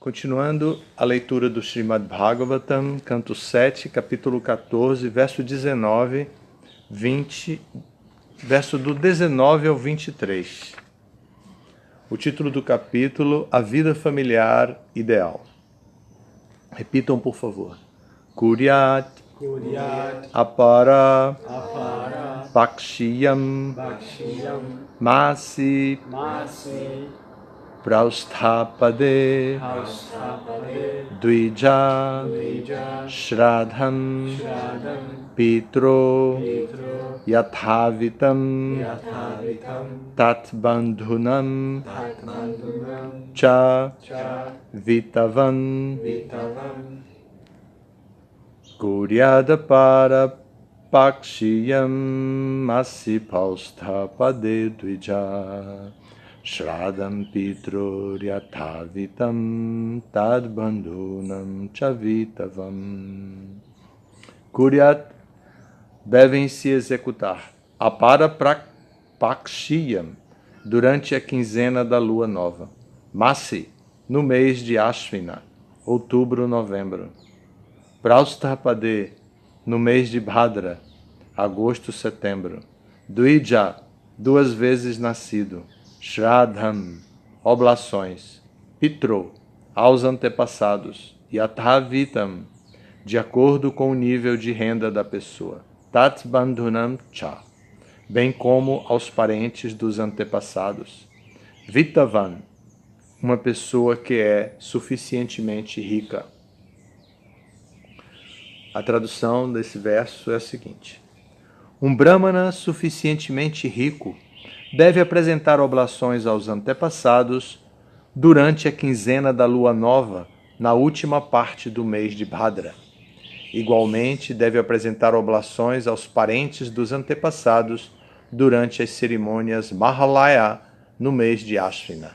Continuando a leitura do Srimad Bhagavatam, canto 7, capítulo 14, verso 19, 20, verso do 19 ao 23. O título do capítulo, A Vida Familiar Ideal. Repitam, por favor. Kuryat Apara Pakshiyam Masi Prausthapade Dvija Shradham Pitro Yathavitam Tatbandhunam Cha Vitavan Kuryada para Pakshiyam Masi Prausthapade Dvija Shradam Pitro Yathavitam Tadbandhunam Chavitavam. Kuryat devem se executar Apara Pakshiyam durante a quinzena da lua nova, Masi no mês de Ashvina, outubro-novembro, Prausthapade no mês de Bhadra, agosto-setembro, Dvija, duas vezes nascido, Shradham, oblações, Pitro, aos antepassados, Yathavitam, de acordo com o nível de renda da pessoa, Tatbandhunam Cha, bem como aos parentes dos antepassados, Vitavan, uma pessoa que é suficientemente rica. A tradução desse verso é a seguinte: um brahmana suficientemente rico deve apresentar oblações aos antepassados durante a quinzena da lua nova, na última parte do mês de Bhadra. Igualmente, deve apresentar oblações aos parentes dos antepassados durante as cerimônias Mahalaya, no mês de Ashvina.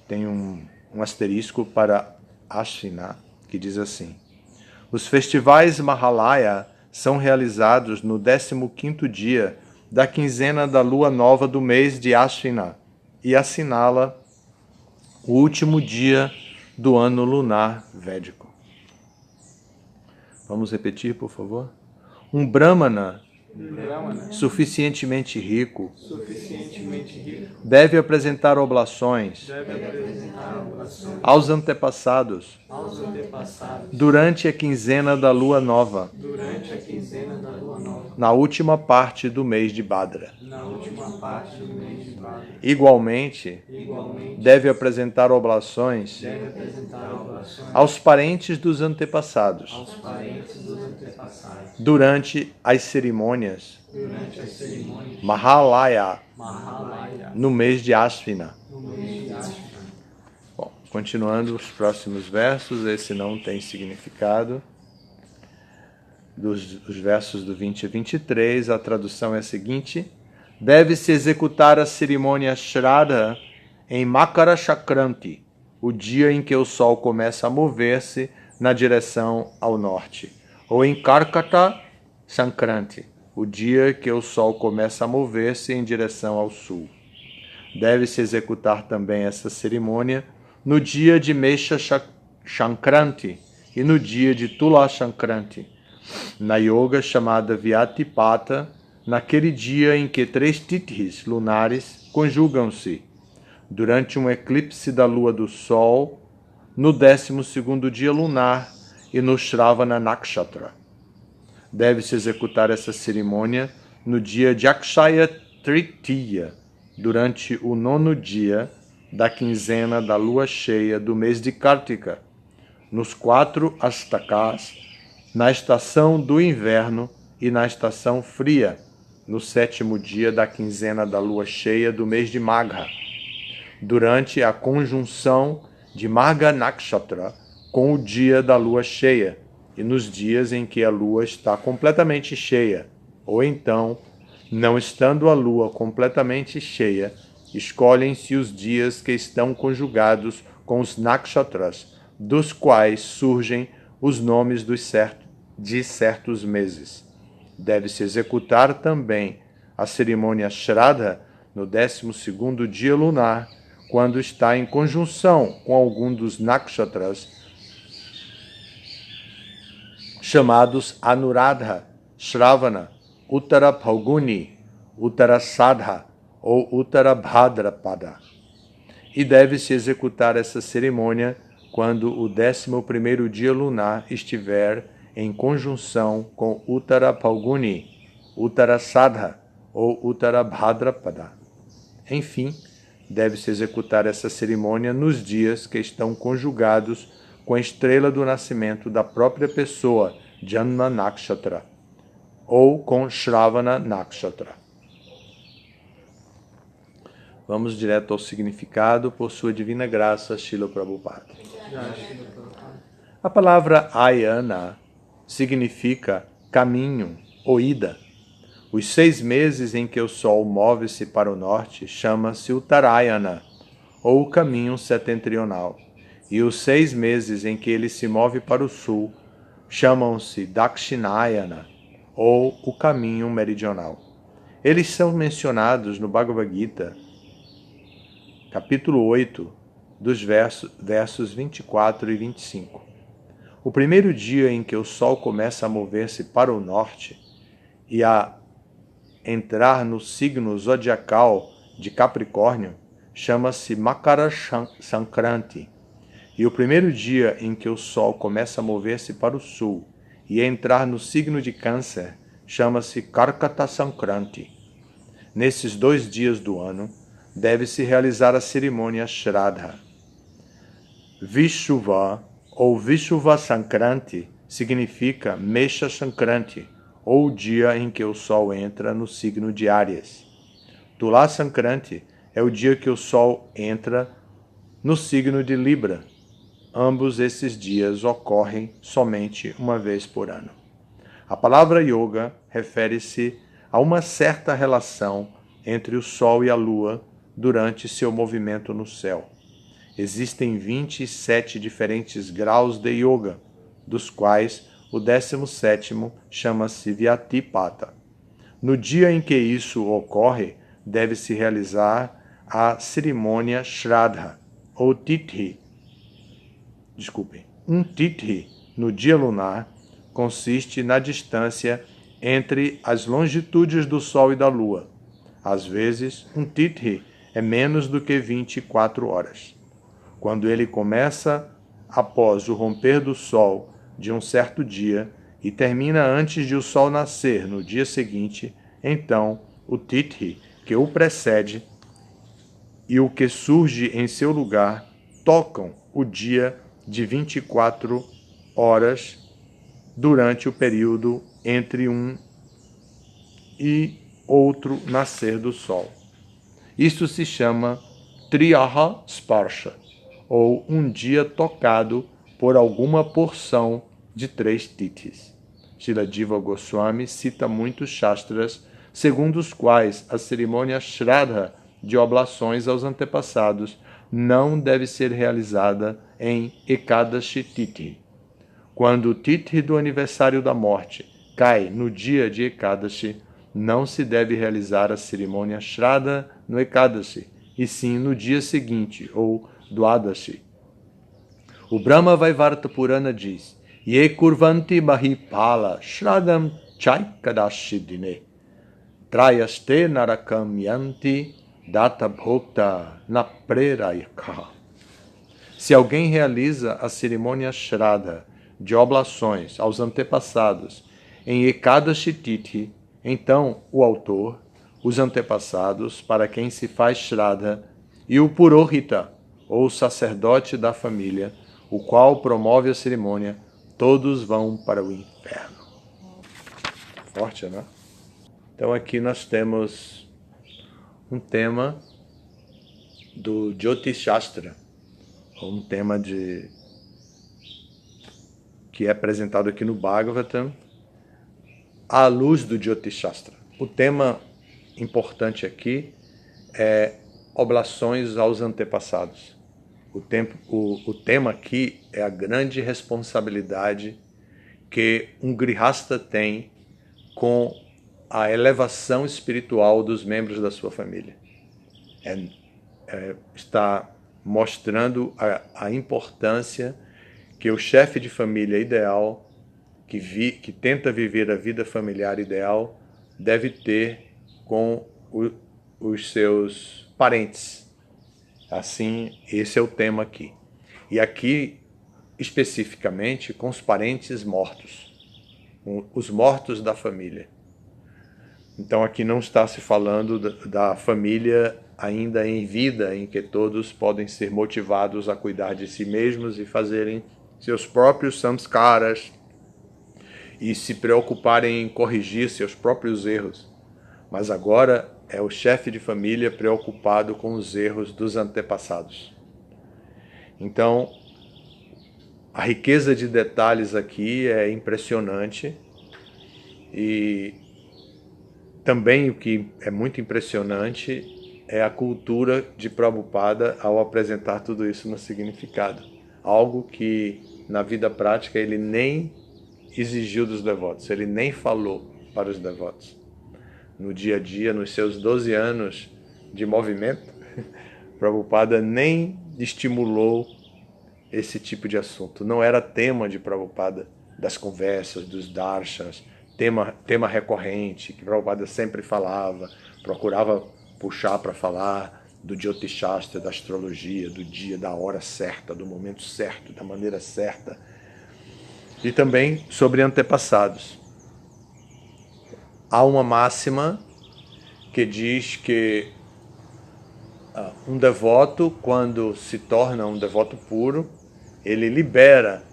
Tem um asterisco para Ashvina, que diz assim: os festivais Mahalaya são realizados no 15º dia da quinzena da lua nova do mês de Ashvina e assinala o último dia do ano lunar védico. Vamos repetir, por favor? Um brahmana suficientemente rico deve apresentar oblações aos antepassados durante a quinzena da lua nova, na última parte do mês de Bhadra. Igualmente, deve apresentar oblações aos parentes dos antepassados durante as cerimônias Mahalaya, no mês de Ashvina. Bom, continuando os próximos versos, esse não tem significado. Os versos do 20 a 23, a tradução é a seguinte: deve-se executar a cerimônia Shraddha em Makara Sankranti, o dia em que o sol começa a mover-se na direção ao norte, ou em Karkata Sankranti, o dia que o sol começa a mover-se em direção ao sul. Deve-se executar também essa cerimônia no dia de Mesha Sankranti e no dia de Tula Sankranti, na yoga chamada Vyatipata, naquele dia em que 3 tithis lunares conjugam-se, durante um eclipse da lua do sol, no 12º dia lunar e no Shravana Nakshatra. Deve-se executar essa cerimônia no dia de Akshaya Tritiya, durante o 9º dia da quinzena da lua cheia do mês de Kartika, nos 4 astakas, na estação do inverno e na estação fria, no 7º dia da quinzena da lua cheia do mês de Magha, durante a conjunção de Magha Nakshatra com o dia da lua cheia e nos dias em que a lua está completamente cheia, ou então, não estando a lua completamente cheia, escolhem-se os dias que estão conjugados com os nakshatras, dos quais surgem os nomes de certos meses. Deve-se executar também a cerimônia Shraddha no 12º dia lunar, quando está em conjunção com algum dos nakshatras chamados Anuradha, Shravana, Uttara Phalguni, Uttara Sadha ou Uttara Bhadrapada. E deve-se executar essa cerimônia quando o 11º dia lunar estiver em conjunção com Uttara Phalguni, Uttara Sadha ou Uttara Bhadrapada. Enfim, deve-se executar essa cerimônia nos dias que estão conjugados com a estrela do nascimento da própria pessoa, Janma Nakshatra, ou com Shravana Nakshatra. Vamos direto ao significado, por sua divina graça, Srila Prabhupada. A palavra Ayana significa caminho ou ida. Os 6 meses em que o Sol move-se para o norte chama-se Uttarayana, ou caminho setentrional. E os 6 meses em que ele se move para o sul chamam-se Dakshinayana, ou o caminho meridional. Eles são mencionados no Bhagavad Gita, capítulo 8, dos versos 24 e 25. O primeiro dia em que o Sol começa a mover-se para o norte e a entrar no signo zodiacal de Capricórnio chama-se Makara Sankranti. E o primeiro dia em que o Sol começa a mover-se para o sul e a entrar no signo de Câncer chama-se Karkata Sankranti. Nesses 2 dias do ano, deve-se realizar a cerimônia Shraddha. Vishuva ou Vishuva Sankranti significa Mesha Sankranti, ou o dia em que o Sol entra no signo de Áries. Tula Sankranti é o dia que o Sol entra no signo de Libra. Ambos esses dias ocorrem somente uma vez por ano. A palavra yoga refere-se a uma certa relação entre o Sol e a Lua durante seu movimento no céu. Existem 27 diferentes graus de yoga, dos quais o 17º chama-se Vyatipata. No dia em que isso ocorre, deve-se realizar a cerimônia Shraddha, ou Tithi. Um Tithi, no dia lunar, consiste na distância entre as longitudes do Sol e da Lua. Às vezes, um Tithi é menos do que 24 horas. Quando ele começa após o romper do Sol de um certo dia e termina antes de o Sol nascer no dia seguinte, então o Tithi que o precede e o que surge em seu lugar tocam o dia de 24 horas durante o período entre um e outro nascer do Sol. Isso se chama Triyaha Sparsha, ou um dia tocado por alguma porção de 3 tithis. Srila Jiva Goswami cita muitos shastras, segundo os quais a cerimônia Shraddha de oblações aos antepassados não deve ser realizada em Ekadashi Tithi. Quando o Tithi do aniversário da morte cai no dia de Ekadashi, não se deve realizar a cerimônia Shraddha no Ekadashi, e sim no dia seguinte, ou Dwadashi. O Brahma Vaivarta Purana diz: Ye kurvanti mahipala shradam chaikadashi dine trayaste narakam yanti data bhokta naprerayaka. Se alguém realiza a cerimônia Shraddha de oblações aos antepassados em Ekadashi Tithi, então o autor, os antepassados para quem se faz Shraddha e o Purohita, ou sacerdote da família, o qual promove a cerimônia, todos vão para o inferno. Forte, né? Então aqui nós temos um tema do Jyotish Shastra, um tema que é apresentado aqui no Bhagavatam, à luz do Jyotish Shastra. O tema importante aqui é oblações aos antepassados. O tema aqui é a grande responsabilidade que um grihasta tem com a elevação espiritual dos membros da sua família. está mostrando a importância que o chefe de família ideal, que tenta viver a vida familiar ideal, deve ter com os seus parentes. Assim, esse é o tema aqui. E aqui, especificamente, com os parentes mortos, os mortos da família. Então aqui não está se falando da família ainda em vida, em que todos podem ser motivados a cuidar de si mesmos e fazerem seus próprios samskaras e se preocuparem em corrigir seus próprios erros. Mas agora é o chefe de família preocupado com os erros dos antepassados. Então, a riqueza de detalhes aqui é impressionante. E também o que é muito impressionante é a cultura de Prabhupada ao apresentar tudo isso no significado. Algo que na vida prática ele nem exigiu dos devotos, ele nem falou para os devotos. No dia a dia, nos seus 12 anos de movimento, Prabhupada nem estimulou esse tipo de assunto. Não era tema de Prabhupada, das conversas, dos darshans, tema recorrente, que Prabhupada sempre falava, procurava puxar para falar do Jyotishastra, da astrologia, do dia, da hora certa, do momento certo, da maneira certa. E também sobre antepassados. Há uma máxima que diz que um devoto, quando se torna um devoto puro, ele libera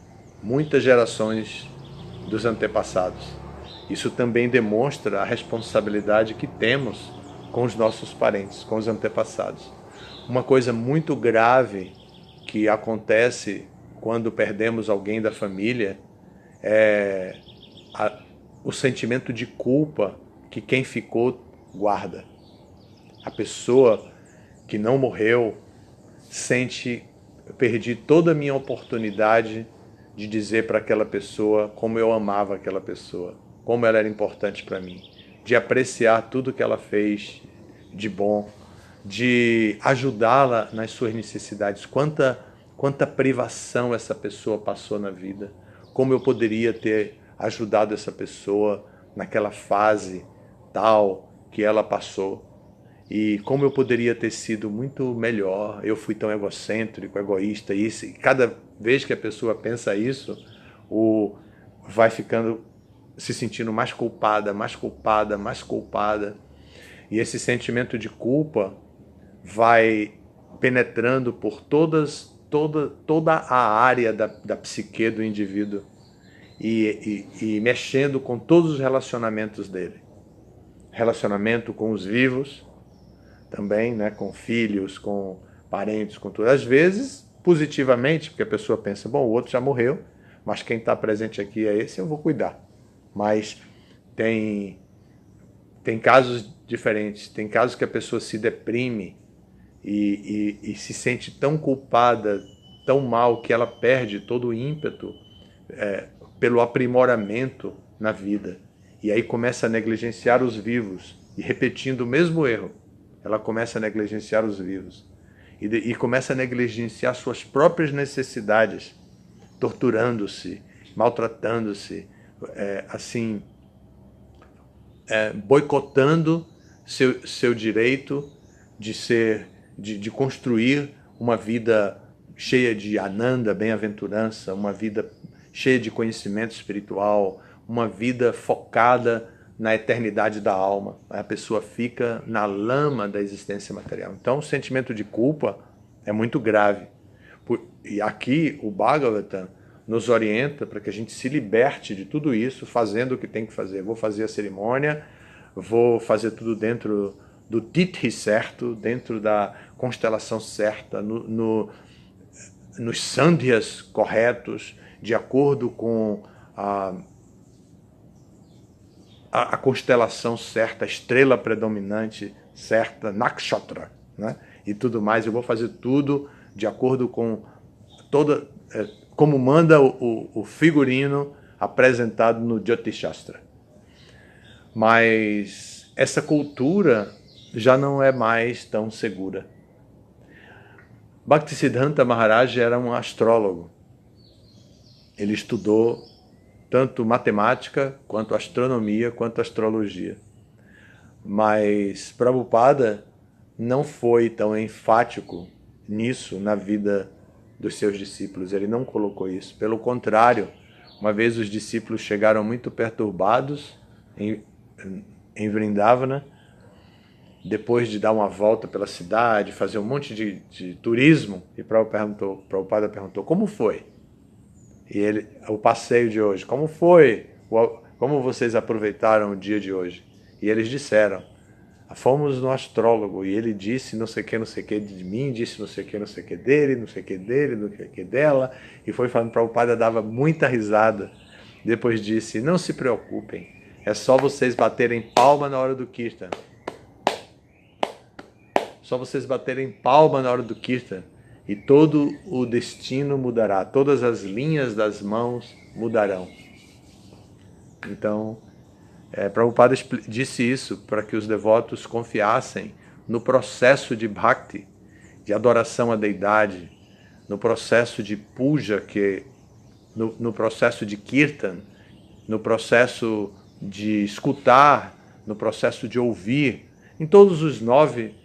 muitas gerações dos antepassados. Isso também demonstra a responsabilidade que temos com os nossos parentes, com os antepassados. Uma coisa muito grave que acontece quando perdemos alguém da família é o sentimento de culpa que quem ficou guarda. A pessoa que não morreu sente: eu perdi toda a minha oportunidade de dizer para aquela pessoa como eu amava aquela pessoa, como ela era importante para mim, de apreciar tudo que ela fez de bom, de ajudá-la nas suas necessidades. Quanta privação essa pessoa passou na vida, como eu poderia ter ajudado essa pessoa naquela fase tal que ela passou, e como eu poderia ter sido muito melhor, eu fui tão egocêntrico, egoísta, e cada vez que a pessoa pensa isso, vai ficando, se sentindo mais culpada, mais culpada, mais culpada, e esse sentimento de culpa vai penetrando por toda a área da psique do indivíduo e mexendo com todos os relacionamentos dele. Relacionamento com os vivos, também, né, com filhos, com parentes, com tudo. Às vezes, positivamente, porque a pessoa pensa: bom, o outro já morreu, mas quem está presente aqui é esse, eu vou cuidar. Mas tem casos diferentes. Tem casos que a pessoa se deprime e se sente tão culpada, tão mal, que ela perde todo o ímpeto pelo aprimoramento na vida. E aí começa a negligenciar os vivos, e repetindo o mesmo erro, ela começa a negligenciar os vivos. E começa a negligenciar suas próprias necessidades, torturando-se, maltratando-se, boicotando seu direito de construir uma vida cheia de ananda, bem-aventurança, uma vida cheia de conhecimento espiritual, uma vida focada na eternidade da alma. A pessoa fica na lama da existência material. Então, o sentimento de culpa é muito grave. E aqui o Bhagavatam nos orienta para que a gente se liberte de tudo isso, fazendo o que tem que fazer. Vou fazer a cerimônia, vou fazer tudo dentro do tithi certo, dentro da constelação certa, nos sandhyas corretos, de acordo com a constelação certa, a estrela predominante certa, nakshatra, né? E tudo mais. Eu vou fazer tudo de acordo com como manda o figurino apresentado no Jyotishastra. Mas essa cultura já não é mais tão segura. Bhaktisiddhanta Maharaj era um astrólogo. Ele estudou tanto matemática, quanto astronomia, quanto astrologia. Mas Prabhupada não foi tão enfático nisso na vida dos seus discípulos. Ele não colocou isso. Pelo contrário, uma vez os discípulos chegaram muito perturbados em Vrindavana, depois de dar uma volta pela cidade, fazer um monte de turismo, e Prabhupada perguntou, como foi? E o passeio de hoje, como foi? Como vocês aproveitaram o dia de hoje? E eles disseram, fomos no astrólogo, e ele disse não sei o que de mim, disse não sei o que dele, não sei o que dela, e foi falando, Prabhupada dava muita risada. Depois disse, não se preocupem, é só vocês baterem palma na hora do Kirtan. Só vocês baterem palma na hora do Kirtan e todo o destino mudará, todas as linhas das mãos mudarão. Então, Prabhupada disse isso para que os devotos confiassem no processo de bhakti, de adoração à deidade, no processo de puja, no processo de kirtan, no processo de escutar, no processo de ouvir, em todos os 9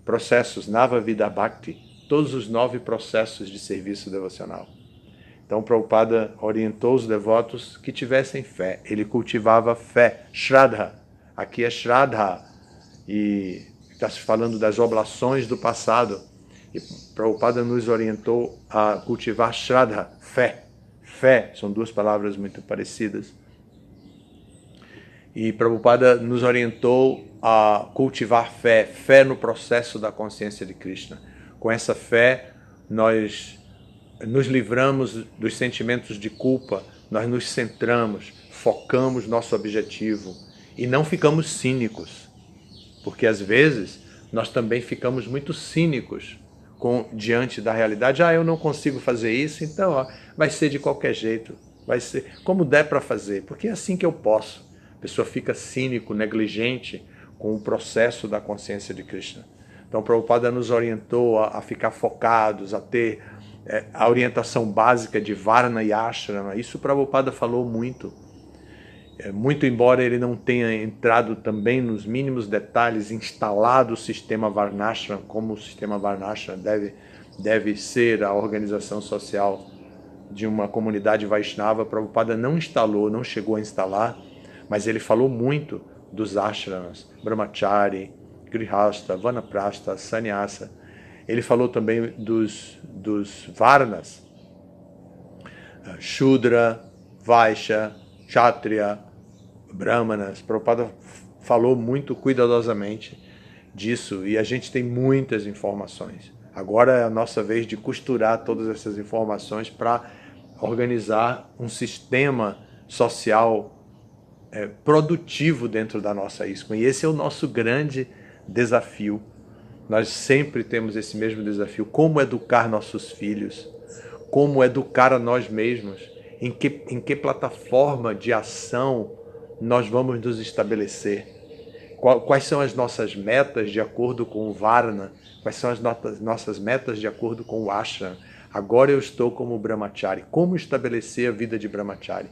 processos, Nava Vida Bhakti, todos os 9 processos de serviço devocional. Então, Prabhupada orientou os devotos que tivessem fé. Ele cultivava fé, Shraddha. Aqui é Shraddha, e está se falando das oblações do passado. E Prabhupada nos orientou a cultivar Shraddha, fé. Fé, são 2 palavras muito parecidas. E Prabhupada nos orientou a cultivar fé, fé no processo da consciência de Krishna. Com essa fé, nós nos livramos dos sentimentos de culpa, nós nos centramos, focamos nosso objetivo e não ficamos cínicos. Porque às vezes nós também ficamos muito cínicos diante da realidade. Eu não consigo fazer isso, então vai ser de qualquer jeito, vai ser como der para fazer, porque é assim que eu posso. A pessoa fica cínico, negligente com o processo da consciência de Krishna. Então, Prabhupada nos orientou a ficar focados, a ter a orientação básica de Varna e Ashrama. Isso Prabhupada falou muito. Muito embora ele não tenha entrado também nos mínimos detalhes, instalado o sistema Varnashram, como o sistema Varnashram deve ser a organização social de uma comunidade Vaishnava, Prabhupada não instalou, não chegou a instalar, mas ele falou muito dos ashramas, Brahmachari, Grihastha, Vanaprastha, Sannyasa. Ele falou também dos Varnas, Shudra, Vaishya, Kshatriya, Brahmanas. Prabhupada falou muito cuidadosamente disso e a gente tem muitas informações. Agora é a nossa vez de costurar todas essas informações para organizar um sistema social produtivo dentro da nossa ISKCON. E esse é o nosso grande desafio. Nós sempre temos esse mesmo desafio. Como educar nossos filhos? Como educar a nós mesmos? Em que plataforma de ação nós vamos nos estabelecer? Quais são as nossas metas de acordo com o Varna? Quais são as nossas metas de acordo com o Ashram? Agora eu estou como Brahmachari. Como estabelecer a vida de Brahmachari?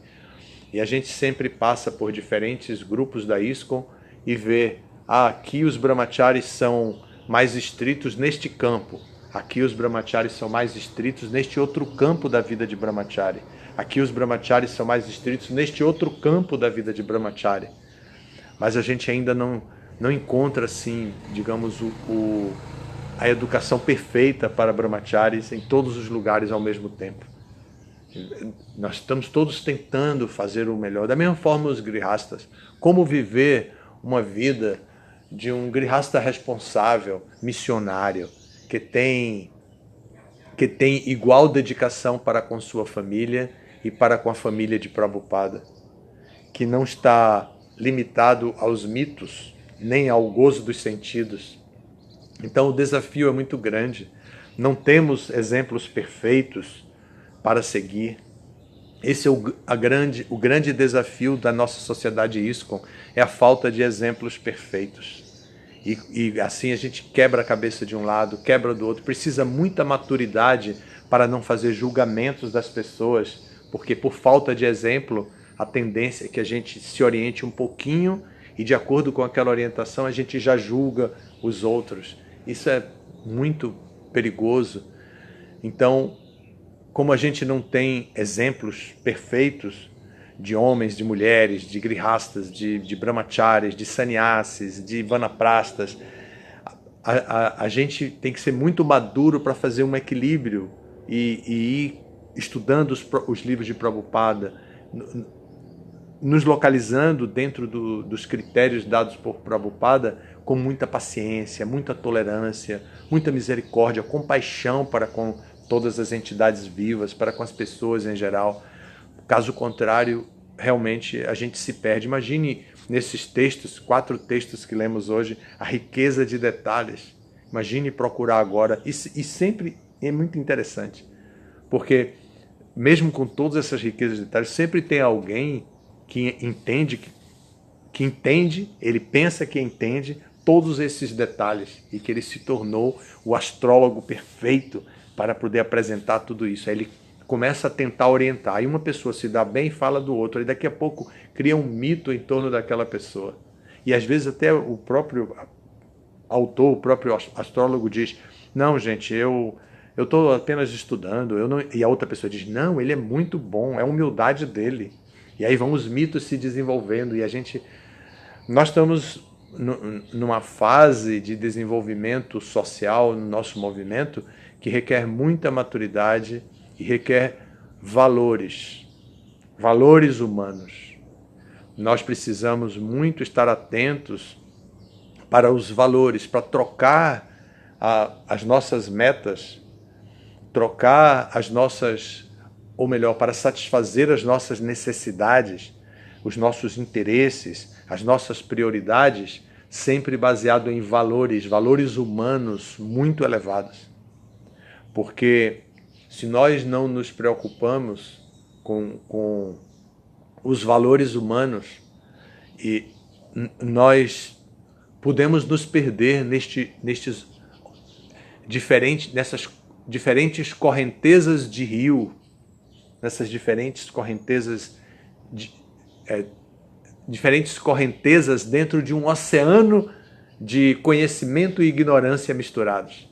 E a gente sempre passa por diferentes grupos da ISKCON e vê, aqui os Brahmacharis são mais estritos neste campo. Aqui os Brahmacharis são mais estritos neste outro campo da vida de Brahmachari. Aqui os Brahmacharis são mais estritos neste outro campo da vida de Brahmachari. Mas a gente ainda não encontra, assim, digamos, a educação perfeita para Brahmacharis em todos os lugares ao mesmo tempo. Nós estamos todos tentando fazer o melhor. Da mesma forma os grihastas. Como viver uma vida de um grihasta responsável, missionário, que tem igual dedicação para com sua família e para com a família de Prabhupada, que não está limitado aos mitos, nem ao gozo dos sentidos. Então o desafio é muito grande. Não temos exemplos perfeitos para seguir. Esse é o grande desafio da nossa sociedade ISKCON, é a falta de exemplos perfeitos. E assim a gente quebra a cabeça de um lado, quebra do outro. Precisa muita maturidade para não fazer julgamentos das pessoas, porque por falta de exemplo, a tendência é que a gente se oriente um pouquinho e de acordo com aquela orientação a gente já julga os outros. Isso é muito perigoso. Então, como a gente não tem exemplos perfeitos de homens, de mulheres, de grihastas, de brahmacharis, de sannyasis, de vanaprastas, a gente tem que ser muito maduro para fazer um equilíbrio e ir estudando os livros de Prabhupada, nos localizando dentro dos critérios dados por Prabhupada com muita paciência, muita tolerância, muita misericórdia, compaixão para com todas as entidades vivas, para com as pessoas em geral. Caso contrário, realmente a gente se perde. Imagine nesses textos, 4 textos que lemos hoje, a riqueza de detalhes. Imagine procurar agora. E sempre é muito interessante, porque mesmo com todas essas riquezas de detalhes, sempre tem alguém que entende, ele pensa que entende todos esses detalhes e que ele se tornou o astrólogo perfeito para poder apresentar tudo isso. Aí ele começa a tentar orientar. Aí uma pessoa se dá bem e fala do outro. Aí daqui a pouco cria um mito em torno daquela pessoa. E às vezes até o próprio autor, o próprio astrólogo diz: não, gente, eu estou apenas estudando. Eu não... E a outra pessoa diz: não, ele é muito bom, é a humildade dele. E aí vão os mitos se desenvolvendo e nós estamos numa fase de desenvolvimento social no nosso movimento que requer muita maturidade e requer valores humanos. Nós precisamos muito estar atentos para os valores, para trocar as nossas metas, trocar ou melhor, para satisfazer as nossas necessidades, os nossos interesses, as nossas prioridades, sempre baseado em valores humanos muito elevados. Porque se nós não nos preocupamos com os valores humanos, e nós podemos nos perder nessas diferentes correntezas de rio, nessas diferentes correntezas dentro de um oceano de conhecimento e ignorância misturados.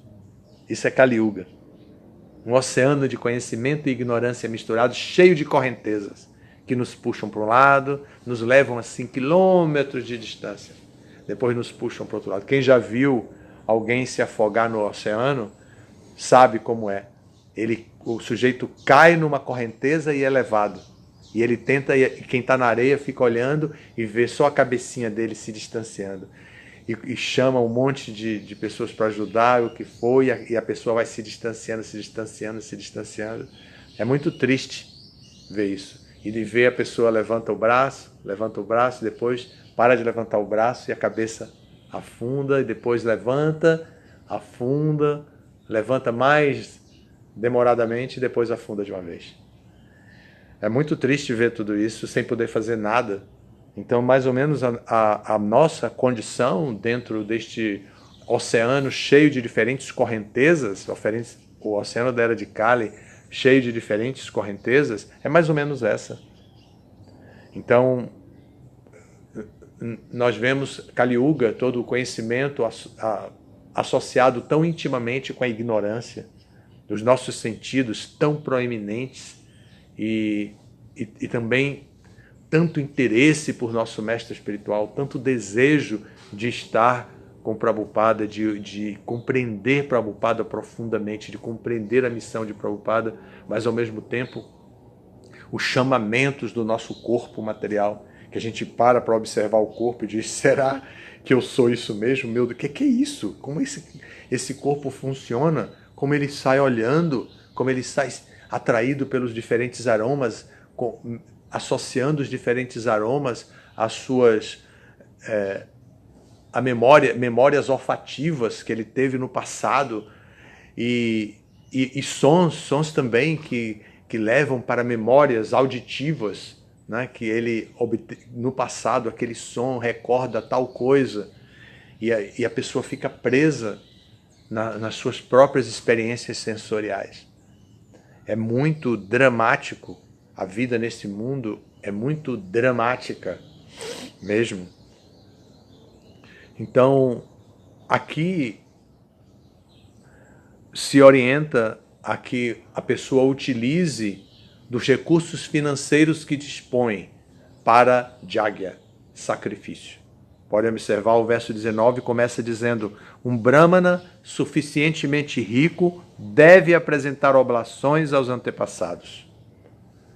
Isso é Kali Yuga. Um oceano de conhecimento e ignorância misturados, cheio de correntezas, que nos puxam para um lado, nos levam assim quilômetros de distância, depois nos puxam para o outro lado. Quem já viu alguém se afogar no oceano, sabe como é. O sujeito cai numa correnteza e é levado. E ele tenta, e quem está na areia fica olhando e vê só a cabecinha dele se distanciando. E chama um monte de pessoas para ajudar, o que for, e a pessoa vai se distanciando. É muito triste ver isso. E de ver a pessoa levanta o braço, depois para de levantar o braço e a cabeça afunda, e depois levanta, afunda, levanta mais demoradamente e depois afunda de uma vez. É muito triste ver tudo isso sem poder fazer nada. Então, mais ou menos a nossa condição dentro deste oceano cheio de diferentes correntezas, o oceano da Era de Kali, cheio de diferentes correntezas, é mais ou menos essa. Então, nós vemos Kali Yuga, todo o conhecimento associado tão intimamente com a ignorância, dos nossos sentidos tão proeminentes e também tanto interesse por nosso mestre espiritual, tanto desejo de estar com Prabhupada, de compreender Prabhupada profundamente, de compreender a missão de Prabhupada, mas ao mesmo tempo os chamamentos do nosso corpo material, que a gente para observar o corpo e diz: será que eu sou isso mesmo? Meu Deus, o que é isso? Como esse corpo funciona? Como ele sai olhando? Como ele sai atraído pelos diferentes aromas, associando os diferentes aromas às suas memórias olfativas que ele teve no passado, e sons também que levam para memórias auditivas, né? Que ele no passado aquele som recorda tal coisa, e a pessoa fica presa nas suas próprias experiências sensoriais. É muito dramático. A vida nesse mundo é muito dramática mesmo. Então, aqui se orienta a que a pessoa utilize dos recursos financeiros que dispõe para Jagya, sacrifício. Podem observar, o verso 19 começa dizendo: um brahmana suficientemente rico deve apresentar oblações aos antepassados.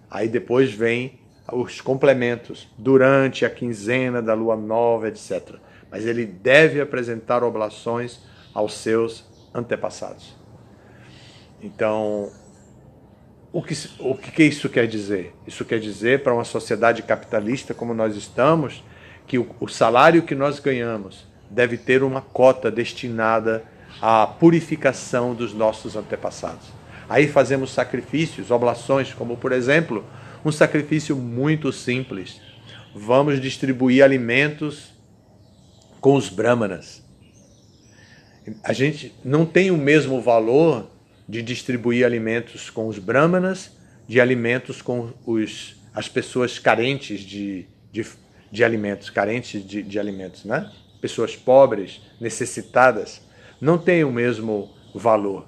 Aí depois vem os complementos, durante a quinzena da lua nova, etc. Mas ele deve apresentar oblações aos seus antepassados. Então, o que isso quer dizer? Isso quer dizer, para uma sociedade capitalista como nós estamos, que o salário que nós ganhamos deve ter uma cota destinada à purificação dos nossos antepassados. Aí fazemos sacrifícios, oblações, como por exemplo, um sacrifício muito simples. Vamos distribuir alimentos com os brahmanas. A gente não tem o mesmo valor de distribuir alimentos com os brahmanas, de alimentos com as pessoas carentes de alimentos, né? Pessoas pobres, necessitadas, não tem o mesmo valor.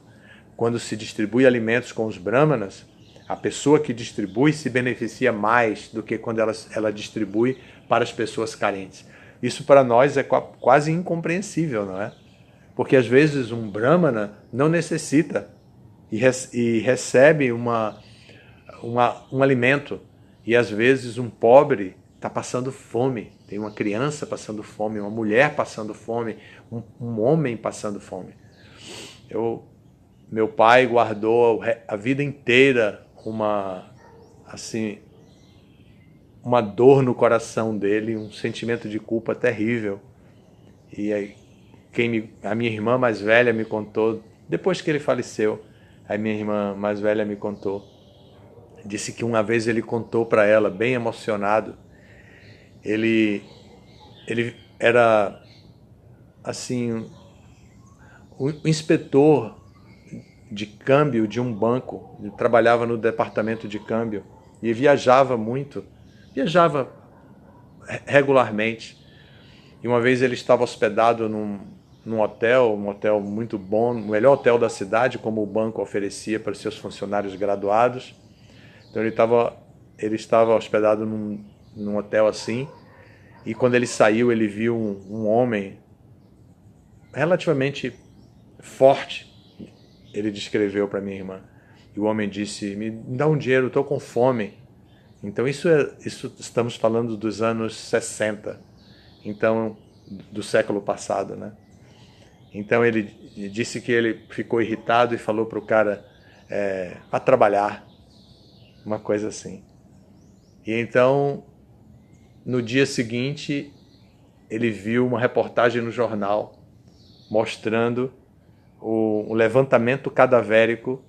Quando se distribui alimentos com os brahmanas, a pessoa que distribui se beneficia mais do que quando ela distribui para as pessoas carentes. Isso para nós é quase incompreensível, não é? Porque às vezes um brahmana não necessita e recebe um alimento, e às vezes um pobre está passando fome, tem uma criança passando fome, uma mulher passando fome, um homem passando fome. Meu pai guardou a vida inteira uma dor no coração dele, um sentimento de culpa terrível. E aí, a minha irmã mais velha me contou, depois que ele faleceu, a minha irmã mais velha me contou, disse que uma vez ele contou para ela, bem emocionado, ele era assim, o inspetor de câmbio de um banco, ele trabalhava no departamento de câmbio e viajava muito, viajava regularmente. E uma vez ele estava hospedado num hotel, um hotel muito bom, o melhor hotel da cidade, como o banco oferecia para os seus funcionários graduados. Então ele estava hospedado num hotel assim, e quando ele saiu, ele viu um homem relativamente forte, ele descreveu para minha irmã. E o homem disse: me dá um dinheiro, estou com fome. Então isso estamos falando dos anos 60, então do século passado, né? Então ele disse que ele ficou irritado e falou para o cara vá trabalhar, uma coisa assim. E então, no dia seguinte, ele viu uma reportagem no jornal mostrando o levantamento cadavérico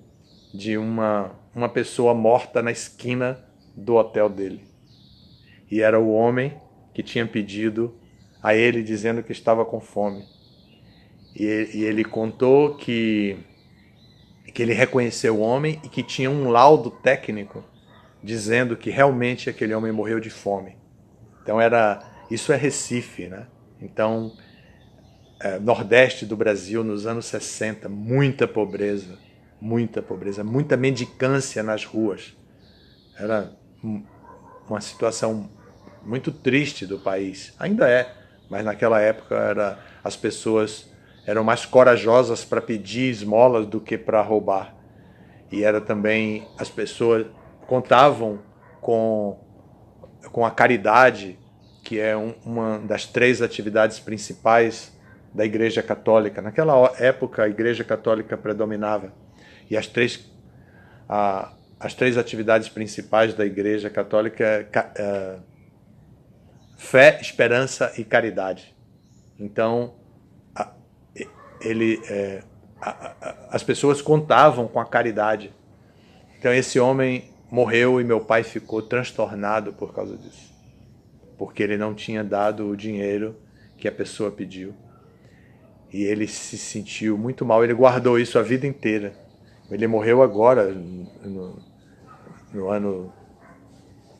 de uma pessoa morta na esquina do hotel dele. E era o homem que tinha pedido a ele, dizendo que estava com fome. E ele contou que ele reconheceu o homem e que tinha um laudo técnico dizendo que realmente aquele homem morreu de fome. Então isso é Recife, né? Então, Nordeste do Brasil nos anos 60, muita pobreza, muita mendicância nas ruas. Era uma situação muito triste do país. Ainda é, mas naquela época as pessoas eram mais corajosas para pedir esmolas do que para roubar. E era também, as pessoas contavam com a caridade, que é uma das 3 atividades principais da Igreja Católica. Naquela época a Igreja Católica predominava, e as três atividades principais da Igreja Católica é fé, esperança e caridade. Então as pessoas contavam com a caridade. Então esse homem morreu e meu pai ficou transtornado por causa disso, porque ele não tinha dado o dinheiro que a pessoa pediu. E ele se sentiu muito mal, ele guardou isso a vida inteira. Ele morreu agora, no ano,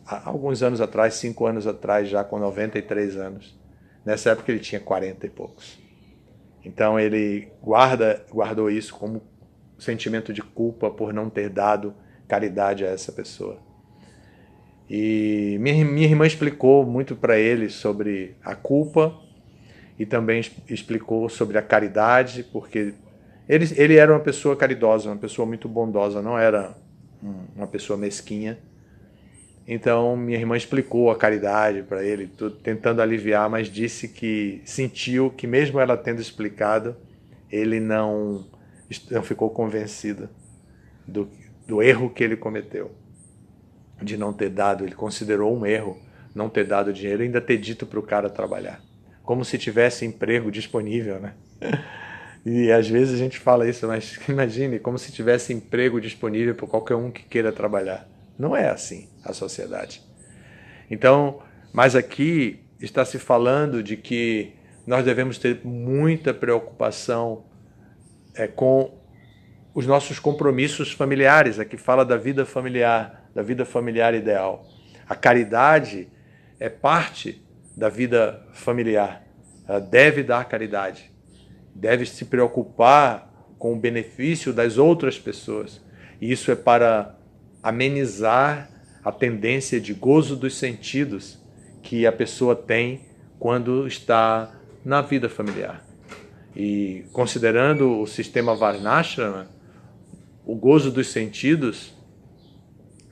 há alguns anos atrás, 5 anos atrás, já com 93 anos. Nessa época ele tinha 40 e poucos. Então ele guardou isso como sentimento de culpa por não ter dado caridade a essa pessoa. E minha irmã explicou muito para ele sobre a culpa e também explicou sobre a caridade, porque ele era uma pessoa caridosa, uma pessoa muito bondosa, não era uma pessoa mesquinha. Então minha irmã explicou a caridade para ele, tentando aliviar, mas disse que sentiu que mesmo ela tendo explicado, ele não ficou convencido do erro que ele cometeu, de não ter dado. Ele considerou um erro não ter dado dinheiro e ainda ter dito para o cara trabalhar, como se tivesse emprego disponível, né? E às vezes a gente fala isso, mas imagine, como se tivesse emprego disponível para qualquer um que queira trabalhar. Não é assim a sociedade. Então, mas aqui está se falando de que nós devemos ter muita preocupação com os nossos compromissos familiares. Aqui fala da vida familiar ideal. A caridade é parte da vida familiar. Ela deve dar caridade, deve se preocupar com o benefício das outras pessoas. E isso é para amenizar a tendência de gozo dos sentidos que a pessoa tem quando está na vida familiar. E considerando o sistema Varnashrama, o gozo dos sentidos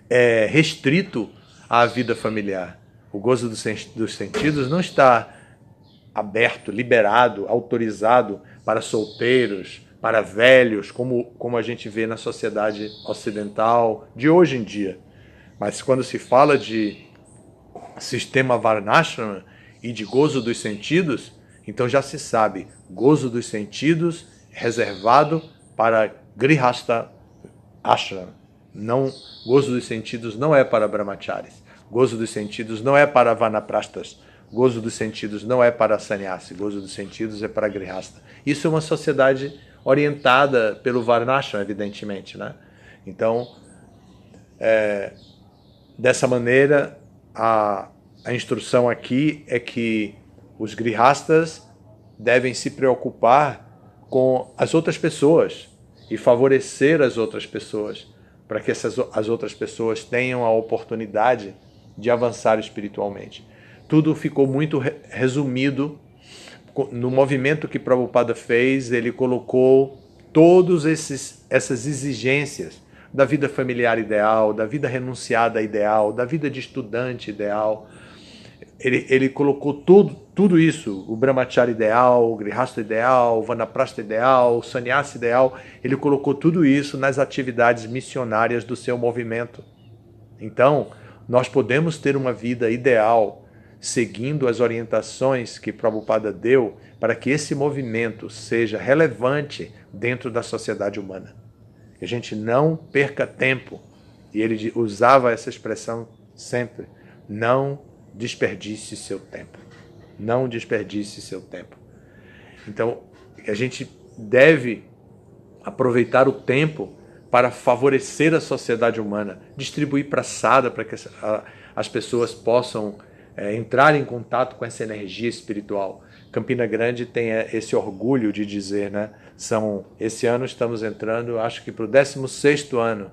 é restrito à vida familiar. O gozo dos sentidos não está aberto, liberado, autorizado para solteiros, para velhos, como a gente vê na sociedade ocidental de hoje em dia. Mas quando se fala de sistema Varnashrama e de gozo dos sentidos, então já se sabe, gozo dos sentidos reservado para Grihastha Ashrama. Não, gozo dos sentidos não é para brahmacharis. Gozo dos sentidos não é para vanaprastas. Gozo dos sentidos não é para sannyasi. Gozo dos sentidos é para grihastha. Isso é uma sociedade orientada pelo Varnashrama, evidentemente, né? Então, dessa maneira, a instrução aqui é que os grihastas devem se preocupar com as outras pessoas e favorecer as outras pessoas, para que as outras pessoas tenham a oportunidade de avançar espiritualmente. Tudo ficou muito resumido no movimento que Prabhupada fez. Ele colocou todas essas exigências da vida familiar ideal, da vida renunciada ideal, da vida de estudante ideal. Ele colocou tudo isso, o brahmacharya ideal, o grihastha ideal, o vanaprastha ideal, o sannyasi ideal. Ele colocou tudo isso nas atividades missionárias do seu movimento. Então, nós podemos ter uma vida ideal seguindo as orientações que Prabhupada deu para que esse movimento seja relevante dentro da sociedade humana. Que a gente não perca tempo, e ele usava essa expressão sempre, não desperdice seu tempo. Não desperdice seu tempo. Então, a gente deve aproveitar o tempo para favorecer a sociedade humana, distribuir praçada para que as pessoas possam entrar em contato com essa energia espiritual. Campina Grande tem esse orgulho de dizer, né? Esse ano estamos entrando, acho que para o 16º ano.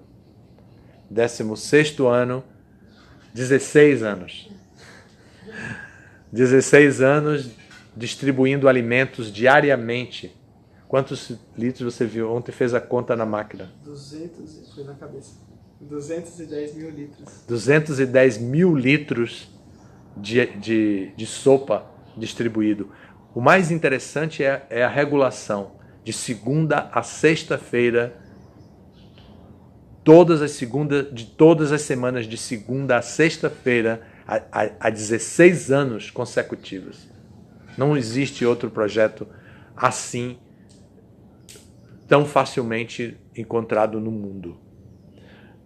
16º ano, 16 anos. 16 anos distribuindo alimentos diariamente. Quantos litros você viu? Ontem fez a conta na máquina. 200, foi na cabeça. 210 mil litros. 210 mil litros de sopa distribuído. O mais interessante é a regulação. De segunda a sexta-feira, de todas as semanas, de segunda a sexta-feira, há 16 anos consecutivos. Não existe outro projeto assim, tão facilmente encontrado no mundo.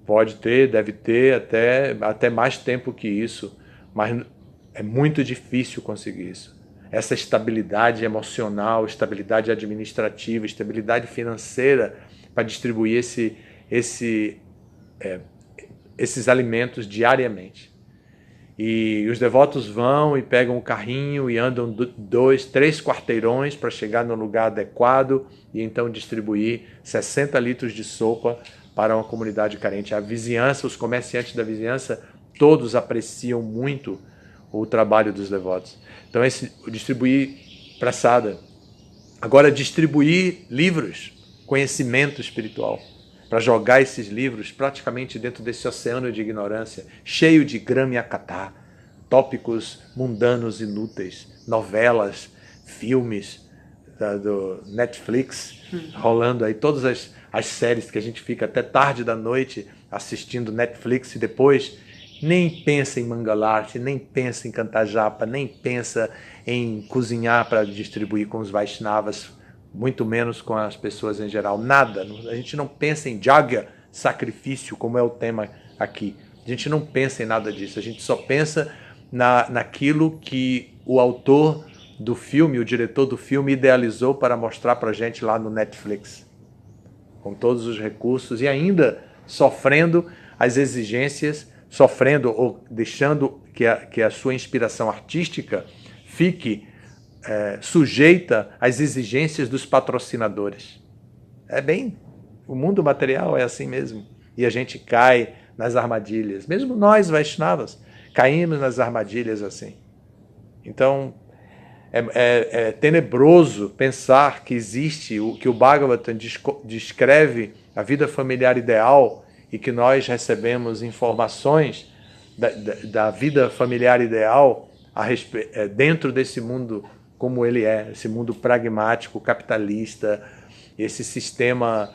Pode ter, deve ter até mais tempo que isso, mas é muito difícil conseguir isso. essa estabilidade emocional, estabilidade administrativa, estabilidade financeira para distribuir esses alimentos diariamente. E os devotos vão e pegam o carrinho e andam 2, 3 quarteirões para chegar no lugar adequado e então distribuir 60 litros de sopa para uma comunidade carente. A vizinhança, os comerciantes da vizinhança, todos apreciam muito o trabalho dos devotos. Então, distribuir praçada. Agora, distribuir livros, conhecimento espiritual, para jogar esses livros praticamente dentro desse oceano de ignorância, cheio de grama-yakatá, tópicos mundanos inúteis, novelas, filmes do Netflix, rolando aí todas as séries que a gente fica até tarde da noite assistindo Netflix e depois nem pensa em Mangalarti, nem pensa em cantar japa, nem pensa em cozinhar para distribuir com os Vaishnavas, muito menos com as pessoas em geral. Nada. A gente não pensa em Jagya, sacrifício, como é o tema aqui. A gente não pensa em nada disso. A gente só pensa naquilo que o autor do filme, o diretor do filme, idealizou para mostrar para a gente lá no Netflix. Com todos os recursos e ainda sofrendo as exigências, sofrendo ou deixando que a sua inspiração artística fique sujeita às exigências dos patrocinadores. O mundo material é assim mesmo. E a gente cai nas armadilhas. Mesmo nós, Vaishnavas, caímos nas armadilhas assim. Então, é tenebroso pensar que existe, que o Bhagavatam descreve a vida familiar ideal e que nós recebemos informações da vida familiar ideal dentro desse mundo como ele é, esse mundo pragmático, capitalista, esse sistema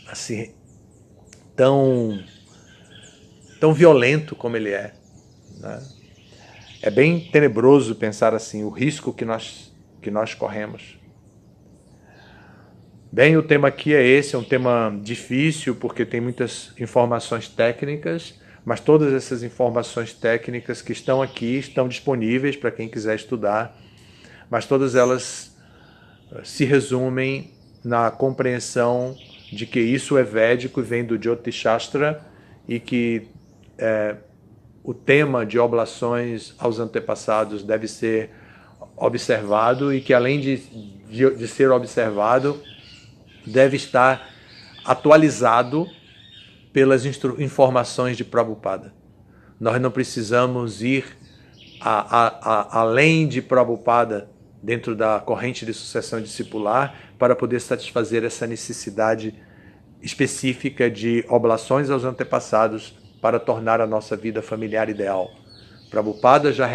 assim, tão violento como ele é, né? É bem tenebroso pensar assim, o risco que nós corremos. Bem, o tema aqui é esse, é um tema difícil porque tem muitas informações técnicas, mas todas essas informações técnicas que estão aqui estão disponíveis para quem quiser estudar, mas todas elas se resumem na compreensão de que isso é védico e vem do Jyotish Shastra e que o tema de oblações aos antepassados deve ser observado e que, além de ser observado, deve estar atualizado pelas informações de Prabhupada. Nós não precisamos ir além de Prabhupada dentro da corrente de sucessão discipular para poder satisfazer essa necessidade específica de oblações aos antepassados para tornar a nossa vida familiar ideal. Prabhupada já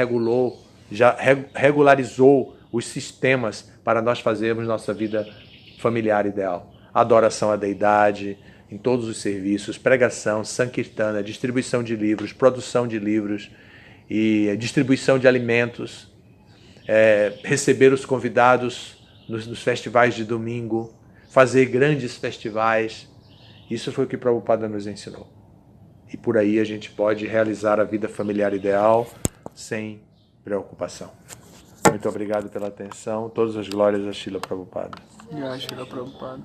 regularizou os sistemas para nós fazermos nossa vida familiar ideal. Adoração à deidade, em todos os serviços, pregação, sankirtana, distribuição de livros, produção de livros e distribuição de alimentos, receber os convidados nos festivais de domingo, fazer grandes festivais. Isso foi o que Prabhupada nos ensinou. E por aí a gente pode realizar a vida familiar ideal sem preocupação. Muito obrigado pela atenção. Todas as glórias a Srila Prabhupada. Jai Srila Prabhupada.